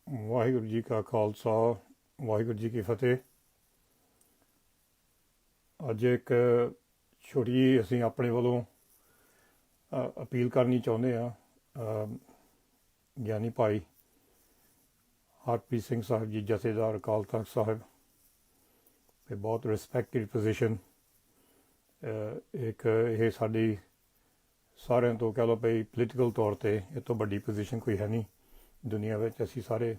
ਵਾਹਿਗੁਰੂ ਜੀ ਕਾ ਖਾਲਸਾ ਵਾਹਿਗੁਰੂ ਜੀ ਕੀ ਫਤਿਹ। ਅੱਜ ਇੱਕ ਛੋਟੀ ਜਿਹੀ ਅਸੀਂ ਆਪਣੇ ਵੱਲੋਂ ਅਪੀਲ ਕਰਨੀ ਚਾਹੁੰਦੇ ਹਾਂ। ਗਿਆਨੀ ਭਾਈ ਹਰਪ੍ਰੀਤ ਸਿੰਘ ਸਾਹਿਬ ਜੀ ਜਥੇਦਾਰ ਅਕਾਲ ਤਖਤ ਸਾਹਿਬ ਤੇ ਬਹੁਤ ਰਿਸਪੈਕਟਡ ਪੋਜੀਸ਼ਨ। ਇੱਕ ਇਹ ਸਾਡੀ ਸਾਰਿਆਂ ਤੋਂ ਕਹਿ ਲਓ ਭਈ ਪੋਲੀਟੀਕਲ ਤੌਰ 'ਤੇ ਇਹ ਤੋਂ ਵੱਡੀ ਪੋਜੀਸ਼ਨ ਕੋਈ ਹੈ ਨਹੀਂ ਦੁਨੀਆ ਵਿੱਚ। ਅਸੀਂ ਸਾਰੇ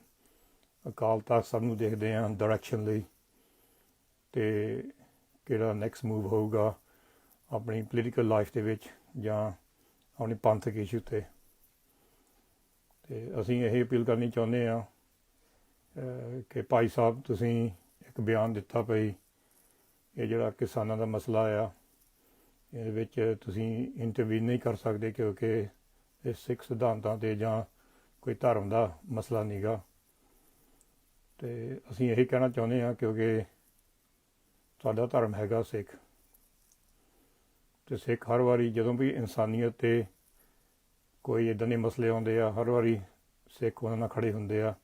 ਅਕਾਲ ਤਖਤ ਸਾਹਿਬ ਨੂੰ ਦੇਖਦੇ ਹਾਂ ਡਾਇਰੈਕਸ਼ਨ ਲਈ, ਅਤੇ ਕਿਹੜਾ ਨੈਕਸਟ ਮੂਵ ਹੋਊਗਾ ਆਪਣੀ ਪੋਲੀਟੀਕਲ ਲਾਈਫ ਦੇ ਵਿੱਚ ਜਾਂ ਆਪਣੀ ਪੰਥਕ ਇਸ਼ੂ 'ਤੇ। ਅਤੇ ਅਸੀਂ ਇਹ ਅਪੀਲ ਕਰਨੀ ਚਾਹੁੰਦੇ ਹਾਂ ਕਿ ਭਾਈ ਸਾਹਿਬ ਤੁਸੀਂ ਇੱਕ ਬਿਆਨ ਦਿੱਤਾ ਪਈ ਇਹ ਜਿਹੜਾ ਕਿਸਾਨਾਂ ਦਾ ਮਸਲਾ ਆ ਇਹਦੇ ਵਿੱਚ ਤੁਸੀਂ ਇੰਟਰਵੀਨ ਨਹੀਂ ਕਰ ਸਕਦੇ ਕਿਉਂਕਿ ਇਹ ਸਿੱਖ ਸਿਧਾਂਤਾਂ 'ਤੇ ਜਾਂ ਕੋਈ ਧਰਮ ਦਾ ਮਸਲਾ ਨਹੀਂ ਗਾ। ਅਤੇ ਅਸੀਂ ਇਹੀ ਕਹਿਣਾ ਚਾਹੁੰਦੇ ਹਾਂ ਕਿਉਂਕਿ ਸਾਡਾ ਧਰਮ ਹੈਗਾ ਸਿੱਖ, ਅਤੇ ਸਿੱਖ ਹਰ ਵਾਰੀ ਜਦੋਂ ਵੀ ਇਨਸਾਨੀਅਤ 'ਤੇ ਕੋਈ ਇੱਦਾਂ ਦੇ ਮਸਲੇ ਆਉਂਦੇ ਆ ਹਰ ਵਾਰੀ ਸਿੱਖ ਉਹਨਾਂ ਨਾਲ ਖੜ੍ਹੇ ਹੁੰਦੇ ਆ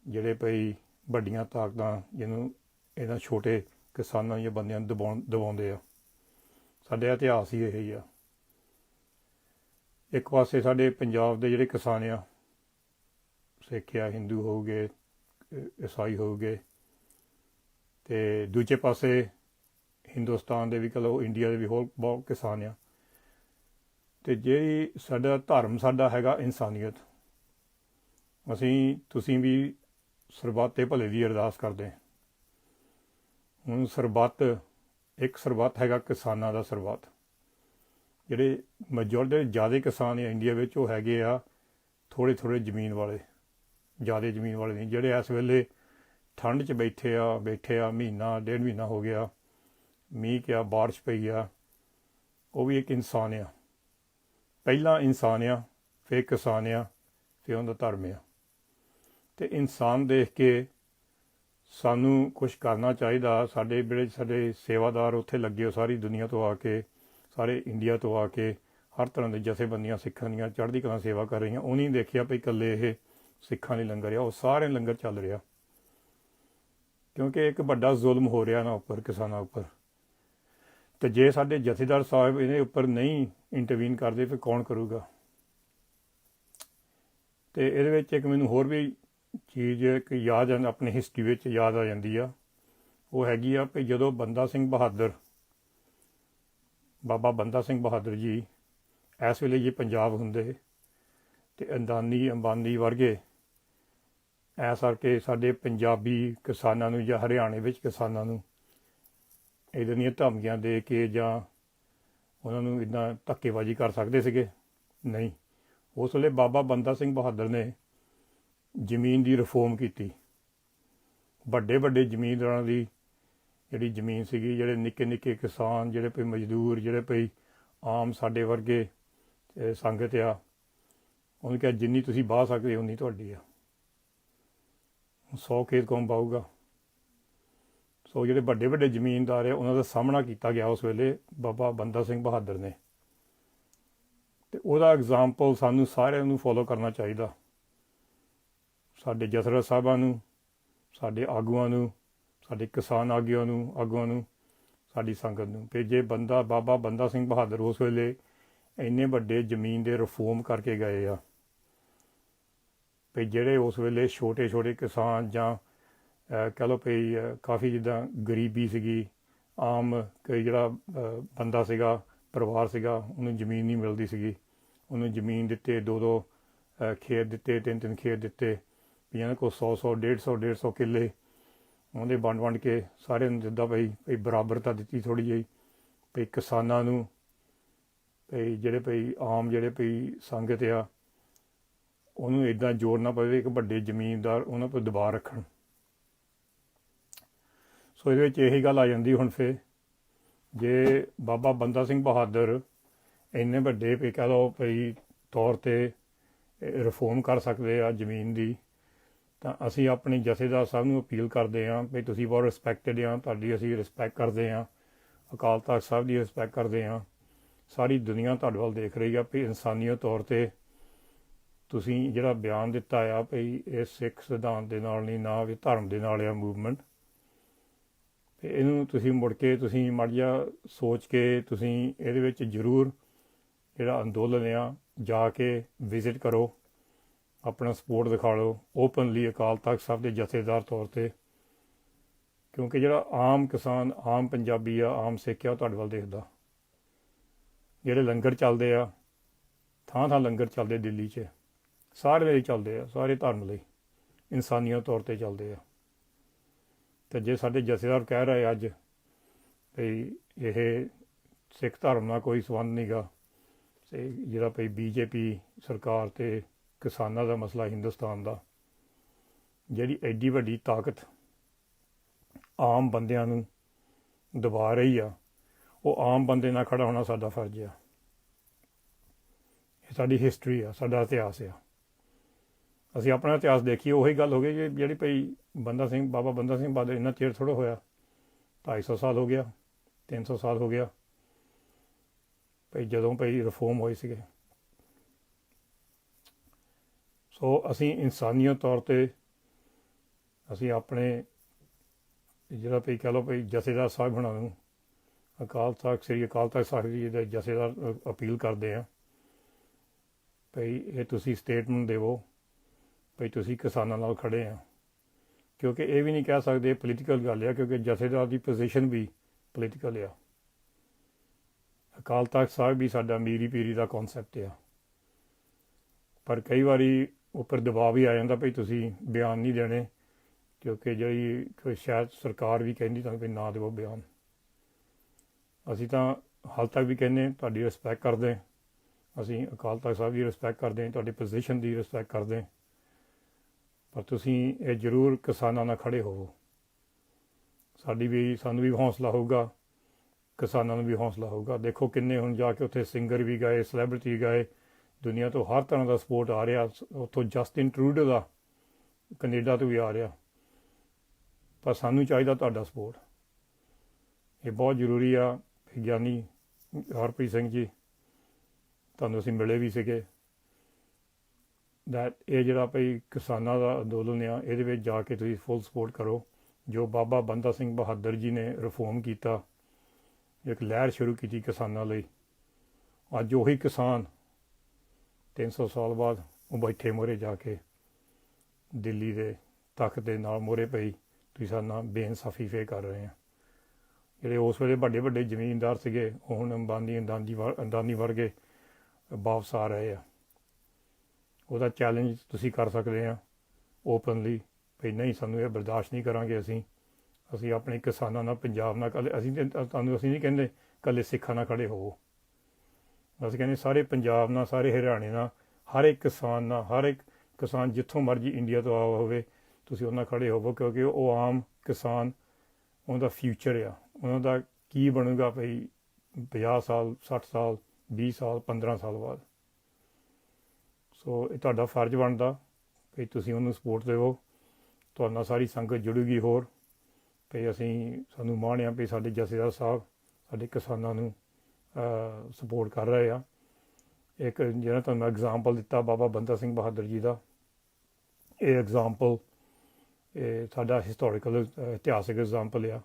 ਜਿਹੜੇ ਭਈ ਵੱਡੀਆਂ ਤਾਕਤਾਂ ਜਿਹਨੂੰ ਇਹਨਾਂ ਛੋਟੇ ਕਿਸਾਨਾਂ ਜਾਂ ਬੰਦਿਆਂ ਨੂੰ ਦਬਾਉਂਦੇ ਆ। ਸਾਡੇ ਇਤਿਹਾਸ ਹੀ ਇਹੀ ਆ। ਇੱਕ ਪਾਸੇ ਸਾਡੇ ਪੰਜਾਬ ਦੇ ਜਿਹੜੇ ਕਿਸਾਨ ਆ, ਸਿੱਖ ਆ, ਹਿੰਦੂ ਹੋਊਗੇ, ਈਸਾਈ ਹੋਊਗੇ, ਅਤੇ ਦੂਜੇ ਪਾਸੇ ਹਿੰਦੁਸਤਾਨ ਦੇ ਵੀ ਕਹਿ ਲਓ ਇੰਡੀਆ ਦੇ ਵੀ ਹੋਰ ਬਹੁਤ ਕਿਸਾਨ ਆ। ਅਤੇ ਜੇ ਸਾਡਾ ਧਰਮ ਸਾਡਾ ਹੈਗਾ ਇਨਸਾਨੀਅਤ, ਤੁਸੀਂ ਵੀ ਸਰਬੱਤ ਦੇ ਭਲੇ ਦੀ ਅਰਦਾਸ ਕਰਦੇ। ਹੁਣ ਇੱਕ ਸਰਬੱਤ ਹੈਗਾ ਕਿਸਾਨਾਂ ਦਾ ਸਰਬੱਤ। ਜਿਹੜੇ ਮੈਜੋਰਟੀ ਜ਼ਿਆਦਾ ਕਿਸਾਨ ਆ ਇੰਡੀਆ ਵਿੱਚ ਉਹ ਹੈਗੇ ਆ ਥੋੜ੍ਹੇ ਜ਼ਮੀਨ ਵਾਲੇ, ਜ਼ਿਆਦਾ ਜ਼ਮੀਨ ਵਾਲੇ ਨਹੀਂ। ਜਿਹੜੇ ਇਸ ਵੇਲੇ ਠੰਡ 'ਚ ਬੈਠੇ ਆ ਮਹੀਨਾ ਡੇਢ ਮਹੀਨਾ ਹੋ ਗਿਆ, ਮੀਂਹ ਕਿਆ ਬਾਰਿਸ਼ ਪਈ ਆ, ਉਹ ਵੀ ਇੱਕ ਇਨਸਾਨ ਆ। ਪਹਿਲਾਂ ਇਨਸਾਨ ਆ, ਫਿਰ ਕਿਸਾਨ ਆ, ਫਿਰ ਉਹਦਾ ਧਰਮ ਆ। ਅਤੇ ਇਨਸਾਨ ਦੇਖ ਕੇ ਸਾਨੂੰ ਕੁਛ ਕਰਨਾ ਚਾਹੀਦਾ। ਸਾਡੇ ਸੇਵਾਦਾਰ ਉੱਥੇ ਲੱਗੇ ਹੋ ਸਾਰੀ ਦੁਨੀਆ ਤੋਂ ਆ ਕੇ, ਸਾਰੇ ਇੰਡੀਆ ਤੋਂ ਆ ਕੇ ਹਰ ਤਰ੍ਹਾਂ ਦੇ ਜਥੇਬੰਦੀਆਂ ਸਿੱਖਾਂ ਦੀਆਂ ਚੜ੍ਹਦੀ ਕਲਾਂ ਸੇਵਾ ਕਰ ਰਹੀਆਂ। ਉਹ ਨਹੀਂ ਦੇਖਿਆ ਵੀ ਇਕੱਲੇ ਇਹ ਸਿੱਖਾਂ ਲਈ ਲੰਗਰ ਆ, ਉਹ ਸਾਰੇ ਲੰਗਰ ਚੱਲ ਰਿਹਾ ਕਿਉਂਕਿ ਇੱਕ ਵੱਡਾ ਜ਼ੁਲਮ ਹੋ ਰਿਹਾ ਨਾ ਉੱਪਰ ਕਿਸਾਨਾਂ ਉੱਪਰ। ਅਤੇ ਜੇ ਸਾਡੇ ਜਥੇਦਾਰ ਸਾਹਿਬ ਇਹਦੇ ਉੱਪਰ ਨਹੀਂ ਇੰਟਰਵੀਨ ਕਰਦੇ ਫਿਰ ਕੌਣ ਕਰੂਗਾ। ਅਤੇ ਇਹਦੇ ਵਿੱਚ ਇੱਕ ਮੈਨੂੰ ਹੋਰ ਵੀ ਚੀਜ਼ ਇੱਕ ਆਪਣੀ ਹਿਸਟਰੀ ਵਿੱਚ ਯਾਦ ਆ ਜਾਂਦੀ ਆ। ਉਹ ਹੈਗੀ ਆ ਵੀ ਜਦੋਂ ਬਾਬਾ ਬੰਦਾ ਸਿੰਘ ਬਹਾਦਰ ਜੀ ਇਸ ਵੇਲੇ ਜੇ ਪੰਜਾਬ ਹੁੰਦੇ ਅਤੇ ਅੰਬਾਨੀ ਵਰਗੇ ਇਸ ਕਰਕੇ ਸਾਡੇ ਪੰਜਾਬੀ ਕਿਸਾਨਾਂ ਨੂੰ ਜਾਂ ਹਰਿਆਣੇ ਵਿੱਚ ਕਿਸਾਨਾਂ ਨੂੰ ਇੱਦਾਂ ਦੀਆਂ ਧਮਕੀਆਂ ਦੇ ਕੇ ਜਾਂ ਉਹਨਾਂ ਨੂੰ ਇੱਦਾਂ ਧੱਕੇਬਾਜ਼ੀ ਕਰ ਸਕਦੇ ਸੀਗੇ? ਨਹੀਂ। ਉਸ ਵੇਲੇ ਬਾਬਾ ਬੰਦਾ ਸਿੰਘ ਬਹਾਦਰ ਨੇ ਜ਼ਮੀਨ ਦੀ ਰਿਫੋਰਮ ਕੀਤੀ। ਵੱਡੇ ਜ਼ਮੀਨਦਾਰਾਂ ਦੀ ਜਿਹੜੀ ਜ਼ਮੀਨ ਸੀਗੀ, ਜਿਹੜੇ ਨਿੱਕੇ ਕਿਸਾਨ, ਜਿਹੜੇ ਭਈ ਮਜ਼ਦੂਰ, ਜਿਹੜੇ ਭਈ ਆਮ ਸਾਡੇ ਵਰਗੇ ਸੰਗਤ ਆ, ਉਹਨੂੰ ਕਿਹਾ ਜਿੰਨੀ ਤੁਸੀਂ ਵਾਹ ਸਕਦੇ ਉਨੀ ਤੁਹਾਡੀ ਆ। 100 ਖੇਤ ਕੌਣ ਵਾਹੂਗਾ? ਸੋ ਜਿਹੜੇ ਵੱਡੇ ਜ਼ਮੀਨਦਾਰ ਆ ਉਹਨਾਂ ਦਾ ਸਾਹਮਣਾ ਕੀਤਾ ਗਿਆ ਉਸ ਵੇਲੇ ਬਾਬਾ ਬੰਦਾ ਸਿੰਘ ਬਹਾਦਰ ਨੇ। ਅਤੇ ਉਹਦਾ ਐਗਜ਼ਾਮਪਲ ਸਾਨੂੰ ਸਾਰਿਆਂ ਨੂੰ ਫੋਲੋ ਕਰਨਾ ਚਾਹੀਦਾ। ਸਾਡੇ ਜਥੇਦਾਰ ਸਾਹਿਬਾਂ ਨੂੰ, ਸਾਡੇ ਆਗੂਆਂ ਨੂੰ, ਸਾਡੇ ਕਿਸਾਨ ਆਗੂਆਂ ਨੂੰ, ਸਾਡੀ ਸੰਗਤ ਨੂੰ। ਅਤੇ ਜੇ ਬਾਬਾ ਬੰਦਾ ਸਿੰਘ ਬਹਾਦਰ ਉਸ ਵੇਲੇ ਇੰਨੇ ਵੱਡੇ ਜ਼ਮੀਨ ਦੇ ਰਿਫੋਰਮ ਕਰਕੇ ਗਏ ਆ ਵੀ ਜਿਹੜੇ ਉਸ ਵੇਲੇ ਛੋਟੇ ਕਿਸਾਨ ਜਾਂ ਕਹਿ ਲਓ ਵੀ ਕਾਫੀ ਜਿੱਦਾਂ ਗਰੀਬੀ ਸੀਗੀ, ਆਮ ਕੋਈ ਜਿਹੜਾ ਬੰਦਾ ਸੀਗਾ, ਪਰਿਵਾਰ ਸੀਗਾ, ਉਹਨੂੰ ਜ਼ਮੀਨ ਨਹੀਂ ਮਿਲਦੀ ਸੀਗੀ। ਉਹਨੂੰ ਜ਼ਮੀਨ ਦਿੱਤੇ, 2 ਖੇਤ ਦਿੱਤੇ, 3 ਖੇਤ ਦਿੱਤੇ, ਵੀ ਇਹਨਾਂ ਕੋਲ 100 150 ਕਿੱਲੇ ਉਹਦੇ ਵੰਡ ਕੇ ਸਾਰਿਆਂ ਨੂੰ ਜਿੱਦਾਂ ਭਈ ਬਰਾਬਰਤਾ ਦਿੱਤੀ ਥੋੜ੍ਹੀ ਜਿਹੀ ਭਈ ਕਿਸਾਨਾਂ ਨੂੰ, ਭਈ ਜਿਹੜੇ ਭਈ ਆਮ ਜਿਹੜੇ ਭਈ ਸੰਗਤ ਆ ਉਹਨੂੰ ਇੱਦਾਂ ਜ਼ੋਰ ਨਾ ਪਵੇ ਇੱਕ ਵੱਡੇ ਜ਼ਮੀਨਦਾਰ ਉਹਨਾਂ ਤੋਂ ਦਬਾਅ ਰੱਖਣ। ਸੋ ਇਹਦੇ ਵਿੱਚ ਇਹੀ ਗੱਲ ਆ ਜਾਂਦੀ ਹੁਣ ਫਿਰ ਜੇ ਬਾਬਾ ਬੰਦਾ ਸਿੰਘ ਬਹਾਦਰ ਇੰਨੇ ਵੱਡੇ ਵੀ ਕਹਿ ਲਓ ਭਈ ਤੌਰ 'ਤੇ ਰਿਫੋਰਮ ਕਰ ਸਕਦੇ ਆ ਜ਼ਮੀਨ ਦੀ, ਤਾਂ ਅਸੀਂ ਆਪਣੀ ਜਥੇਦਾਰ ਸਾਹਿਬ ਨੂੰ ਅਪੀਲ ਕਰਦੇ ਹਾਂ ਵੀ ਤੁਸੀਂ ਬਹੁਤ ਰਿਸਪੈਕਟਡ ਆ, ਤੁਹਾਡੀ ਅਸੀਂ ਰਿਸਪੈਕਟ ਕਰਦੇ ਹਾਂ, ਅਕਾਲ ਤਖਤ ਸਾਹਿਬ ਦੀ ਰਿਸਪੈਕਟ ਕਰਦੇ ਹਾਂ। ਸਾਰੀ ਦੁਨੀਆ ਤੁਹਾਡੇ ਵੱਲ ਦੇਖ ਰਹੀ ਆ ਵੀ ਇਨਸਾਨੀਅਤ ਤੌਰ 'ਤੇ ਤੁਸੀਂ ਜਿਹੜਾ ਬਿਆਨ ਦਿੱਤਾ ਆ ਭਈ ਇਹ ਸਿੱਖ ਸਿਧਾਂਤ ਦੇ ਨਾਲ ਨਹੀਂ, ਨਾ ਵੀ ਧਰਮ ਦੇ ਨਾਲ ਆ ਮੂਵਮੈਂਟ, ਤੇ ਇਹਨੂੰ ਤੁਸੀਂ ਮੁੜ ਕੇ ਤੁਸੀਂ ਮਾੜਾ ਜਿਹਾ ਸੋਚ ਕੇ ਤੁਸੀਂ ਇਹਦੇ ਵਿੱਚ ਜ਼ਰੂਰ ਜਿਹੜਾ ਅੰਦੋਲਨ ਆ ਜਾ ਕੇ ਵਿਜ਼ਿਟ ਕਰੋ, ਆਪਣਾ ਸਪੋਰਟ ਦਿਖਾ ਲਓ ਓਪਨਲੀ ਅਕਾਲ ਤਖਤ ਸਾਹਿਬ ਦੇ ਜਥੇਦਾਰ ਤੌਰ 'ਤੇ, ਕਿਉਂਕਿ ਜਿਹੜਾ ਆਮ ਕਿਸਾਨ, ਆਮ ਪੰਜਾਬੀ ਆ, ਆਮ ਸਿੱਖ ਆ, ਉਹ ਤੁਹਾਡੇ ਵੱਲ ਦੇਖਦਾ। ਜਿਹੜੇ ਲੰਗਰ ਚੱਲਦੇ ਆ, ਥਾਂ ਥਾਂ ਲੰਗਰ ਚੱਲਦੇ ਦਿੱਲੀ 'ਚ, ਸਾਰੇ ਲਈ ਚੱਲਦੇ ਆ, ਸਾਰੇ ਧਰਮ ਲਈ, ਇਨਸਾਨੀਅਤ ਤੌਰ 'ਤੇ ਚੱਲਦੇ ਆ। ਅਤੇ ਜੇ ਸਾਡੇ ਜਥੇਦਾਰ ਕਹਿ ਰਹੇ ਅੱਜ ਵੀ ਇਹ ਸਿੱਖ ਧਰਮ ਨਾਲ ਕੋਈ ਸੰਬੰਧ ਨਹੀਂ ਗਾ, ਅਤੇ ਜਿਹੜਾ ਭਈ BJP ਸਰਕਾਰ ਅਤੇ ਕਿਸਾਨਾਂ ਦਾ ਮਸਲਾ ਹਿੰਦੁਸਤਾਨ ਦਾ, ਜਿਹੜੀ ਐਡੀ ਵੱਡੀ ਤਾਕਤ ਆਮ ਬੰਦਿਆਂ ਨੂੰ ਦਬਾ ਰਹੀ ਆ, ਉਹ ਆਮ ਬੰਦੇ ਨਾਲ ਖੜਾ ਹੋਣਾ ਸਾਡਾ ਫਰਜ਼ ਆ। ਇਹ ਸਾਡੀ ਹਿਸਟਰੀ ਆ, ਸਾਡਾ ਇਤਿਹਾਸ ਆ। ਅਸੀਂ ਆਪਣਾ ਇਤਿਹਾਸ ਦੇਖੀਏ, ਉਹੀ ਗੱਲ ਹੋ ਗਈ ਜੀ ਜਿਹੜੀ ਭਈ ਬਾਬਾ ਬੰਦਾ ਸਿੰਘ ਬਹਾਦਰ, ਇੰਨਾ ਚਿਰ ਥੋੜ੍ਹਾ ਹੋਇਆ, 250 ਸਾਲ ਹੋ ਗਿਆ, 300 ਸਾਲ ਹੋ ਗਿਆ ਭਈ ਜਦੋਂ ਭਈ ਰਿਫੋਰਮ ਹੋਏ ਸੀਗੇ। ਸੋ ਅਸੀਂ ਇਨਸਾਨੀਅਤ ਤੌਰ 'ਤੇ ਅਸੀਂ ਆਪਣੇ ਜਿਹੜਾ ਭਈ ਕਹਿ ਲਓ ਭਈ ਜਥੇਦਾਰ ਸਾਹਿਬ ਹੁਣਾਂ ਨੂੰ, ਸ੍ਰੀ ਅਕਾਲ ਤਖਤ ਸਾਹਿਬ ਜੀ ਦੇ ਜਥੇਦਾਰ ਅਪੀਲ ਕਰਦੇ ਹਾਂ ਭਈ ਇਹ ਤੁਸੀਂ ਸਟੇਟਮੈਂਟ ਦੇਵੋ ਭਈ ਤੁਸੀਂ ਕਿਸਾਨਾਂ ਨਾਲ ਖੜੇ ਆ, ਕਿਉਂਕਿ ਇਹ ਵੀ ਨਹੀਂ ਕਹਿ ਸਕਦੇ ਪੋਲੀਟੀਕਲ ਗੱਲ ਆ, ਕਿਉਂਕਿ ਜਥੇਦਾਰ ਦੀ ਪੋਜੀਸ਼ਨ ਵੀ ਪੋਲੀਟੀਕਲ ਆ। ਅਕਾਲ ਤਖਤ ਸਾਹਿਬ ਵੀ ਸਾਡਾ ਮੀਰੀ ਪੀਰੀ ਦਾ ਕੌਨਸੈਪਟ ਆ, ਪਰ ਕਈ ਵਾਰੀ ਉੱਪਰ ਦਬਾਅ ਵੀ ਆ ਜਾਂਦਾ ਭਈ ਤੁਸੀਂ ਬਿਆਨ ਨਹੀਂ ਦੇਣੇ, ਕਿਉਂਕਿ ਜਿਹੜੀ ਕੋਈ ਸ਼ਾਇਦ ਸਰਕਾਰ ਵੀ ਕਹਿੰਦੀ ਤੁਹਾਨੂੰ ਵੀ ਨਾ ਦੇਵੋ ਬਿਆਨ। ਅਸੀਂ ਤਾਂ ਹਾਲ ਤੱਕ ਵੀ ਕਹਿੰਦੇ ਤੁਹਾਡੀ ਰਿਸਪੈਕਟ ਕਰਦੇ, ਅਸੀਂ ਅਕਾਲ ਤਖਤ ਸਾਹਿਬ ਦੀ ਰਿਸਪੈਕਟ ਕਰਦੇ, ਤੁਹਾਡੀ ਪੋਜੀਸ਼ਨ ਦੀ ਰਿਸਪੈਕਟ ਕਰਦੇ, ਪਰ ਤੁਸੀਂ ਇਹ ਜ਼ਰੂਰ ਕਿਸਾਨਾਂ ਨਾਲ ਖੜੇ ਹੋਵੋ। ਸਾਨੂੰ ਵੀ ਹੌਸਲਾ ਹੋਊਗਾ, ਕਿਸਾਨਾਂ ਨੂੰ ਵੀ ਹੌਸਲਾ ਹੋਊਗਾ। ਦੇਖੋ ਕਿੰਨੇ ਹੁਣ ਜਾ ਕੇ ਉੱਥੇ ਸਿੰਗਰ ਵੀ ਗਏ, ਸੈਲੇਬ੍ਰਿਟੀ ਗਏ, ਦੁਨੀਆ ਤੋਂ ਹਰ ਤਰ੍ਹਾਂ ਦਾ ਸਪੋਰਟ ਆ ਰਿਹਾ। ਉੱਥੋਂ ਜਸਟਿਨ ਟਰੂਡੋ ਦਾ ਕੈਨੇਡਾ ਤੋਂ ਵੀ ਆ ਰਿਹਾ, ਪਰ ਸਾਨੂੰ ਚਾਹੀਦਾ ਤੁਹਾਡਾ ਸਪੋਰਟ। ਇਹ ਬਹੁਤ ਜ਼ਰੂਰੀ ਆ। ਗਿਆਨੀ ਹਰਪ੍ਰੀਤ ਸਿੰਘ ਜੀ, ਤੁਹਾਨੂੰ ਅਸੀਂ ਮਿਲੇ ਵੀ ਸੀਗੇ, ਇਹ ਜਿਹੜਾ ਭਈ ਕਿਸਾਨਾਂ ਦਾ ਅੰਦੋਲਨ ਆ, ਇਹਦੇ ਵਿੱਚ ਜਾ ਕੇ ਤੁਸੀਂ ਫੁੱਲ ਸਪੋਰਟ ਕਰੋ। ਜੋ ਬਾਬਾ ਬੰਦਾ ਸਿੰਘ ਬਹਾਦਰ ਜੀ ਨੇ ਰਿਫੋਰਮ ਕੀਤਾ, ਇੱਕ ਲਹਿਰ ਸ਼ੁਰੂ ਕੀਤੀ ਕਿਸਾਨਾਂ ਲਈ, ਅੱਜ ਉਹੀ ਕਿਸਾਨ 300 ਸਾਲ ਬਾਅਦ ਉਹ ਬੈਠੇ ਮੋਹਰੇ ਜਾ ਕੇ ਦਿੱਲੀ ਦੇ ਤਖਤ ਦੇ ਨਾਲ ਮੋਹਰੇ ਪਈ, ਤੁਸੀਂ ਸਾਡੇ ਨਾਲ ਬੇਇਨਸਾਫੀ ਫੇਰ ਕਰ ਰਹੇ ਆ। ਜਿਹੜੇ ਉਸ ਵੇਲੇ ਵੱਡੇ ਵੱਡੇ ਜ਼ਮੀਨਦਾਰ ਸੀਗੇ, ਉਹ ਹੁਣ ਅੰਬਾਨੀ ਵਰਗੇ ਵਾਪਸ ਆ ਰਹੇ ਆ। ਉਹਦਾ ਚੈਲੰਜ ਤੁਸੀਂ ਕਰ ਸਕਦੇ ਆ ਓਪਨਲੀ ਵੀ ਨਹੀਂ, ਸਾਨੂੰ ਇਹ ਬਰਦਾਸ਼ਤ ਨਹੀਂ ਕਰਾਂਗੇ। ਅਸੀਂ ਆਪਣੇ ਕਿਸਾਨਾਂ ਨਾਲ, ਪੰਜਾਬ ਨਾਲ, ਅਸੀਂ ਨਹੀਂ ਕਹਿੰਦੇ ਇਕੱਲੇ ਸਿੱਖਾਂ ਨਾਲ ਖੜੇ ਹੋਵੋ, ਅਸੀਂ ਕਹਿੰਦੇ ਸਾਰੇ ਪੰਜਾਬ ਨਾਲ, ਸਾਰੇ ਹਰਿਆਣੇ ਨਾਲ, ਹਰ ਇੱਕ ਕਿਸਾਨ ਨਾਲ, ਹਰ ਇੱਕ ਕਿਸਾਨ ਜਿੱਥੋਂ ਮਰਜ਼ੀ ਇੰਡੀਆ ਤੋਂ ਆਇਆ ਹੋਵੇ, ਤੁਸੀਂ ਉਹਨਾਂ ਖੜੇ ਹੋਵੋ, ਕਿਉਂਕਿ ਉਹ ਆਮ ਕਿਸਾਨ, ਉਹਦਾ ਫਿਊਚਰ ਆ, ਉਹਨਾਂ ਦਾ ਕੀ ਬਣੂਗਾ ਭਈ 50 ਸਾਲ, 60 ਸਾਲ, 20 ਸਾਲ, 15 ਸਾਲ ਬਾਅਦ। ਸੋ ਇਹ ਤੁਹਾਡਾ ਫਰਜ਼ ਬਣਦਾ ਕਿ ਤੁਸੀਂ ਉਹਨੂੰ ਸਪੋਰਟ ਦੇਵੋ। ਤੁਹਾਡੇ ਨਾਲ ਸਾਰੀ ਸੰਗਤ ਜੁੜੂਗੀ ਹੋਰ, ਵੀ ਸਾਨੂੰ ਮਾਣ ਆ ਵੀ ਸਾਡੇ ਜਥੇਦਾਰ ਸਾਹਿਬ ਸਾਡੇ ਕਿਸਾਨਾਂ ਨੂੰ ਸਪੋਰਟ ਕਰ ਰਹੇ ਆ। ਇੱਕ ਜਿਹੜਾ ਤੁਹਾਨੂੰ ਐਗਜ਼ਾਮਪਲ ਦਿੱਤਾ ਬਾਬਾ ਬੰਦਾ ਸਿੰਘ ਬਹਾਦਰ ਜੀ ਦਾ, ਇਹ ਐਗਜ਼ਾਮਪਲ ਇਹ ਸਾਡਾ ਹਿਸਟੋਰੀਕਲ ਇਤਿਹਾਸਿਕ ਐਗਜ਼ਾਮਪਲ ਆ।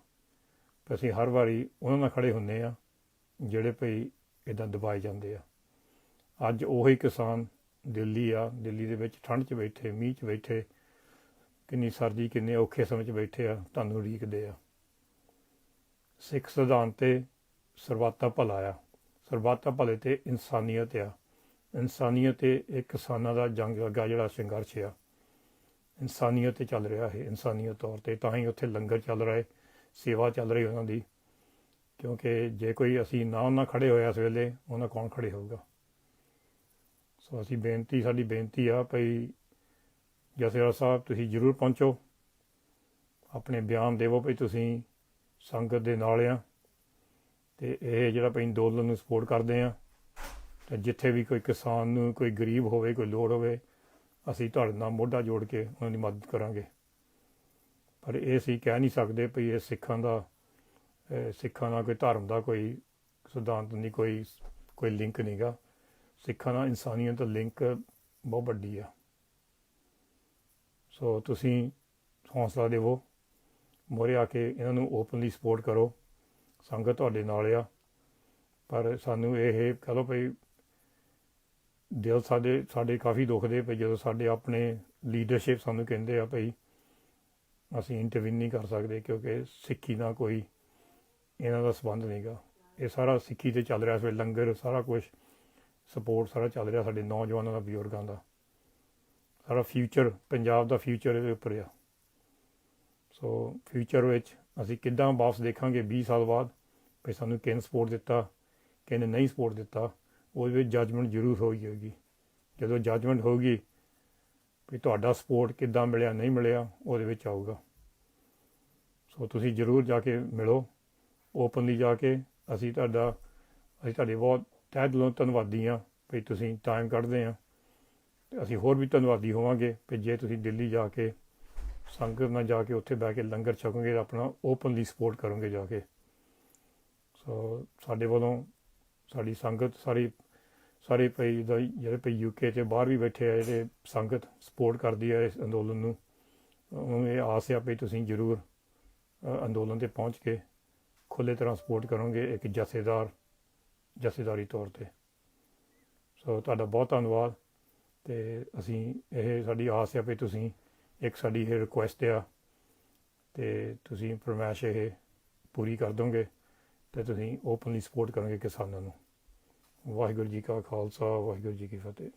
ਅਸੀਂ ਹਰ ਵਾਰੀ ਉਹਨਾਂ ਨਾਲ ਖੜੇ ਹੁੰਦੇ ਆ ਜਿਹੜੇ ਭਈ ਇੱਦਾਂ ਦਬਾਏ ਜਾਂਦੇ ਆ। ਅੱਜ ਉਹੀ ਕਿਸਾਨ ਦਿੱਲੀ ਆ, ਦਿੱਲੀ ਦੇ ਵਿੱਚ ਠੰਡ 'ਚ ਬੈਠੇ, ਮੀਂਹ 'ਚ ਬੈਠੇ, ਕਿੰਨੀ ਸਰਦੀ, ਕਿੰਨੇ ਔਖੇ ਸਮੇਂ 'ਚ ਬੈਠੇ ਆ, ਤੁਹਾਨੂੰ ਉਡੀਕਦੇ ਆ। ਸਿੱਖ ਸਿਧਾਂਤ 'ਤੇ ਸਰਬੱਤ ਦਾ ਭਲਾ ਆ, ਸਰਬੱਤ ਦਾ ਭਲੇ 'ਤੇ ਇਨਸਾਨੀਅਤ ਆ। ਇਨਸਾਨੀਅਤ 'ਤੇ ਇਹ ਕਿਸਾਨਾਂ ਦਾ ਜੰਗ ਅੱਗਾ ਜਿਹੜਾ ਸੰਘਰਸ਼ ਆ, ਇਨਸਾਨੀਅਤ 'ਤੇ ਚੱਲ ਰਿਹਾ ਹੈ, ਇਨਸਾਨੀਅਤ ਤੌਰ 'ਤੇ। ਤਾਂ ਹੀ ਉੱਥੇ ਲੰਗਰ ਚੱਲ ਰਹੇ, ਸੇਵਾ ਚੱਲ ਰਹੀ ਉਹਨਾਂ ਦੀ, ਕਿਉਂਕਿ ਜੇ ਕੋਈ ਅਸੀਂ ਨਾ ਉਹਨਾਂ ਖੜੇ ਹੋਏ ਇਸ ਵੇਲੇ, ਉਹਨਾਂ ਕੌਣ ਖੜੇ ਹੋਊਗਾ। ਸੋ ਸਾਡੀ ਬੇਨਤੀ ਆ ਭਈ ਜਥੇਦਾਰ ਸਾਹਿਬ ਤੁਸੀਂ ਜ਼ਰੂਰ ਪਹੁੰਚੋ, ਆਪਣੇ ਬਿਆਨ ਦੇਵੋ ਭਈ ਤੁਸੀਂ ਸੰਗਤ ਦੇ ਨਾਲ ਆ, ਅਤੇ ਇਹ ਜਿਹੜਾ ਭਈ ਅੰਦੋਲਨ ਨੂੰ ਸਪੋਰਟ ਕਰਦੇ ਆ। ਅਤੇ ਜਿੱਥੇ ਵੀ ਕੋਈ ਕਿਸਾਨ ਨੂੰ, ਕੋਈ ਗਰੀਬ ਹੋਵੇ, ਕੋਈ ਲੋੜ ਹੋਵੇ, ਅਸੀਂ ਤੁਹਾਡੇ ਨਾਲ ਮੋਢਾ ਜੋੜ ਕੇ ਉਹਨਾਂ ਦੀ ਮਦਦ ਕਰਾਂਗੇ। ਪਰ ਇਹ ਅਸੀਂ ਕਹਿ ਨਹੀਂ ਸਕਦੇ ਭਈ ਇਹ ਸਿੱਖਾਂ ਨਾਲ ਕੋਈ ਧਰਮ ਦਾ ਕੋਈ ਸਿਧਾਂਤ ਨਹੀਂ, ਕੋਈ ਲਿੰਕ ਨਹੀਂ ਗਾ। ਸਿੱਖਾਂ ਨਾਲ ਇਨਸਾਨੀਅਤ ਦਾ ਲਿੰਕ ਬਹੁਤ ਵੱਡੀ ਆ। ਸੋ ਤੁਸੀਂ ਹੌਸਲਾ ਦੇਵੋ, ਮੋਹਰੇ ਆ ਕੇ ਇਹਨਾਂ ਨੂੰ ਓਪਨਲੀ ਸਪੋਰਟ ਕਰੋ। ਸੰਗਤ ਤੁਹਾਡੇ ਨਾਲ ਆ, ਪਰ ਸਾਨੂੰ ਇਹ ਕਹ ਲਓ ਭਈ ਦਿਲ ਸਾਡੇ ਕਾਫੀ ਦੁਖਦੇ ਪਏ ਜਦੋਂ ਸਾਡੇ ਆਪਣੇ ਲੀਡਰਸ਼ਿਪ ਸਾਨੂੰ ਕਹਿੰਦੇ ਆ ਭਈ ਅਸੀਂ ਇੰਟਰਵੀਨ ਨਹੀਂ ਕਰ ਸਕਦੇ ਕਿਉਂਕਿ ਸਿੱਖੀ ਨਾਲ ਕੋਈ ਇਹਨਾਂ ਦਾ ਸੰਬੰਧ ਨਹੀਂਗਾ। ਇਹ ਸਾਰਾ ਸਿੱਖੀ 'ਤੇ ਚੱਲ ਰਿਹਾ ਇਸ ਵੇਲੇ, ਲੰਗਰ ਸਾਰਾ ਕੁਛ ਸਪੋਰਟ ਸਾਰਾ ਚੱਲ ਰਿਹਾ ਸਾਡੇ ਨੌਜਵਾਨਾਂ ਦਾ, ਬਜ਼ੁਰਗਾਂ ਦਾ। ਸਾਰਾ ਫਿਊਚਰ, ਪੰਜਾਬ ਦਾ ਫਿਊਚਰ ਇਹਦੇ ਉੱਪਰ ਆ। ਸੋ ਫਿਊਚਰ ਵਿੱਚ ਅਸੀਂ ਕਿੱਦਾਂ ਵਾਪਸ ਦੇਖਾਂਗੇ 20 ਸਾਲ ਬਾਅਦ ਵੀ ਸਾਨੂੰ ਕਿਹਨੇ ਸਪੋਰਟ ਦਿੱਤਾ, ਕਿਹਨੇ ਨਹੀਂ ਸਪੋਰਟ ਦਿੱਤਾ, ਉਹਦੇ ਵਿੱਚ ਜੱਜਮੈਂਟ ਜ਼ਰੂਰ ਹੋਈ ਹੋਏਗੀ। ਜਦੋਂ ਜੱਜਮੈਂਟ ਹੋਊਗੀ ਵੀ ਤੁਹਾਡਾ ਸਪੋਰਟ ਕਿੱਦਾਂ ਮਿਲਿਆ ਨਹੀਂ ਮਿਲਿਆ, ਉਹਦੇ ਵਿੱਚ ਆਊਗਾ। ਸੋ ਤੁਸੀਂ ਜ਼ਰੂਰ ਜਾ ਕੇ ਮਿਲੋ ਓਪਨਲੀ ਜਾ ਕੇ। ਅਸੀਂ ਤੁਹਾਡੇ ਬਹੁਤ ਤਹਿ ਦਿਲੋਂ ਧੰਨਵਾਦੀ ਹਾਂ ਵੀ ਤੁਸੀਂ ਟਾਈਮ ਕੱਢਦੇ ਹਾਂ, ਅਤੇ ਅਸੀਂ ਹੋਰ ਵੀ ਧੰਨਵਾਦੀ ਹੋਵਾਂਗੇ ਵੀ ਜੇ ਤੁਸੀਂ ਦਿੱਲੀ ਜਾ ਕੇ ਸੰਗਤ ਨਾਲ ਜਾ ਕੇ ਉੱਥੇ ਬਹਿ ਕੇ ਲੰਗਰ ਛਕੋਗੇ, ਆਪਣਾ ਓਪਨਲੀ ਸਪੋਰਟ ਕਰੋਗੇ ਜਾ ਕੇ। ਸੋ ਸਾਡੇ ਵੱਲੋਂ ਸਾਡੀ ਸੰਗਤ ਸਾਰੇ ਪਈ ਦਾ ਜਿਹੜੇ ਪਈ UK 'ਚ ਬਾਹਰ ਵੀ ਬੈਠੇ ਆ, ਜਿਹੜੇ ਸੰਗਤ ਸਪੋਰਟ ਕਰਦੀ ਹੈ ਇਸ ਅੰਦੋਲਨ ਨੂੰ, ਉਹਨੂੰ ਇਹ ਆਸ ਆ ਵੀ ਤੁਸੀਂ ਜ਼ਰੂਰ ਅੰਦੋਲਨ 'ਤੇ ਪਹੁੰਚ ਕੇ ਖੁੱਲ੍ਹੇ ਤਰ੍ਹਾਂ ਸਪੋਰਟ ਕਰੋਗੇ ਇੱਕ ਜਥੇਦਾਰੀ ਤੌਰ 'ਤੇ। ਸੋ ਤੁਹਾਡਾ ਬਹੁਤ ਧੰਨਵਾਦ। ਅਤੇ ਅਸੀਂ ਇਹ ਸਾਡੀ ਆਸ ਆ ਵੀ ਤੁਸੀਂ ਇੱਕ ਸਾਡੀ ਇਹ ਰਿਕੁਐਸਟ ਆ ਅਤੇ ਤੁਸੀਂ ਫਰਮਾਇਸ਼ ਇਹ ਪੂਰੀ ਕਰ ਦੋਗੇ ਅਤੇ ਤੁਸੀਂ ਓਪਨਲੀ ਸਪੋਰਟ ਕਰੋਗੇ ਕਿਸਾਨਾਂ ਨੂੰ। ਵਾਹਿਗੁਰੂ ਜੀ ਕਾ ਖਾਲਸਾ, ਵਾਹਿਗੁਰੂ ਜੀ ਕੀ ਫਤਿਹ।